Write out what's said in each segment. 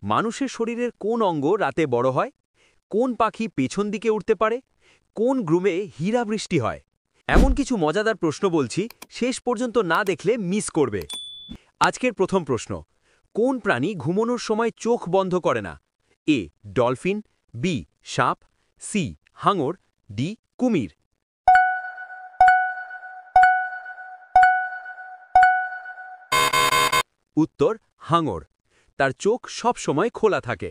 মানুষের শরীরের কোন অঙ্গ রাতে বড় হয়? কোন পাখি পেছন দিকে উড়তে পারে? কোন গ্রুমে হীরা বৃষ্টি হয়? এমন কিছু মজাদার প্রশ্ন বলছি, শেষ পর্যন্ত না দেখলে মিস করবে। আজকের প্রথম প্রশ্ন, কোন প্রাণী ঘুমানোর সময় চোখ বন্ধ করে না? এ ডলফিন, বি সাপ, সি হাঙর, ডি কুমির। উত্তর হাঙর। তার চোখ সব সময় খোলা থাকে।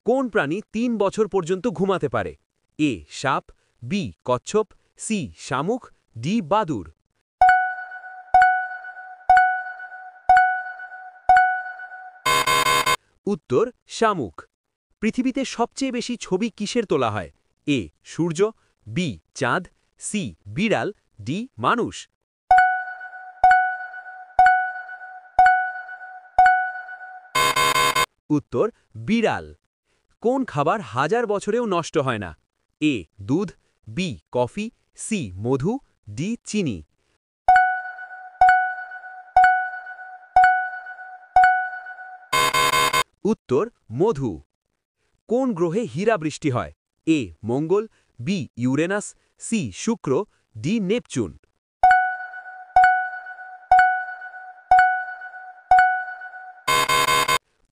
কোন প্রাণী ৩ বছর পর্যন্ত ঘুমাতে পারে? এ সাপ, বি কচ্ছপ, সি শামুক, ডি বাদুড়। উত্তর শামুক। পৃথিবীতে সবচেয়ে বেশি ছবি কিসের তোলা হয়? এ সূর্য, বি চাঁদ, সি বিড়াল, ডি মানুষ। উত্তর বিড়াল। কোন খাবার হাজার বছরেও নষ্ট হয় না? এ দুধ, বি কফি, সি মধু, ডি চিনি। উত্তর মধু। কোন গ্রহে হীরা বৃষ্টি হয়? এ মঙ্গল, বি ইউরেনাস, সি শুক্র, ডি নেপচুন।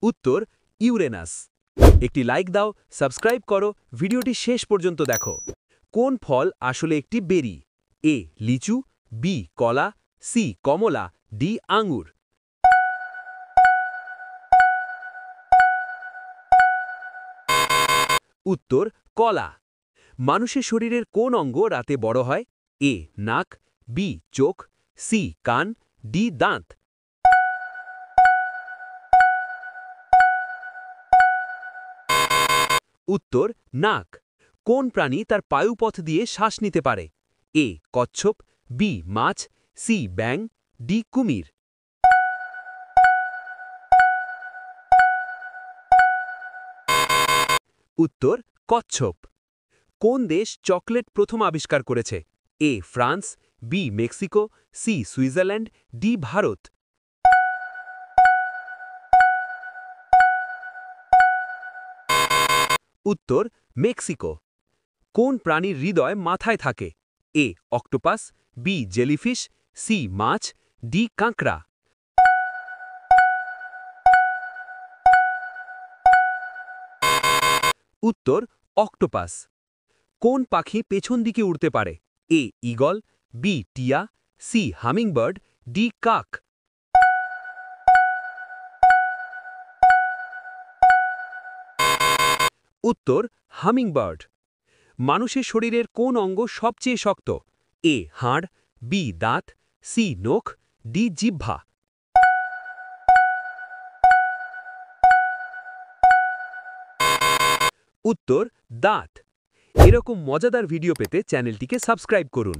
উত্তর ইউরেনাস। একটি লাইক দাও, সাবস্ক্রাইব করো, ভিডিওটি শেষ পর্যন্ত দেখো। কোন ফল আসলে একটি বেরি? এ লিচু, বি কলা, সি কমলা, ডি আঙ্গুর। উত্তর কলা। মানুষের শরীরের কোন অঙ্গ রাতে বড় হয়? এ নাক, বি চোখ, সি কান, ডি দাঁত। উত্তর নাক। কোন প্রাণী তার পায়ুপথ দিয়ে শ্বাস নিতে পারে? এ কচ্ছপ, বি মাছ, সি ব্যাঙ, ডি কুমির। উত্তর কচ্ছপ। কোন দেশ চকলেট প্রথম আবিষ্কার করেছে? A France, B Mexico, C Switzerland, D Bharat. উত্তর মেক্সিকো। কোন প্রাণীর হৃদয় মাথায় থাকে? A octopus, B jellyfish, C মাছ, ডি কাঁকড়া। উত্তর অক্টোপাস। কোন পাখি পেছন দিকে উড়তে পারে? এ ঈগল, বি টিয়া, সি হামিংবার্ড, ডি কাক। উত্তর হামিংবার্ড। মানুষের শরীরের কোন অঙ্গ সবচেয়ে শক্ত? এ হাড়, বি দাঁত, সি নখ, ডি জিহ্বা। উত্তর দাঁত। এরকম মজাদার ভিডিও পেতে চ্যানেলটিকে সাবস্ক্রাইব করুন।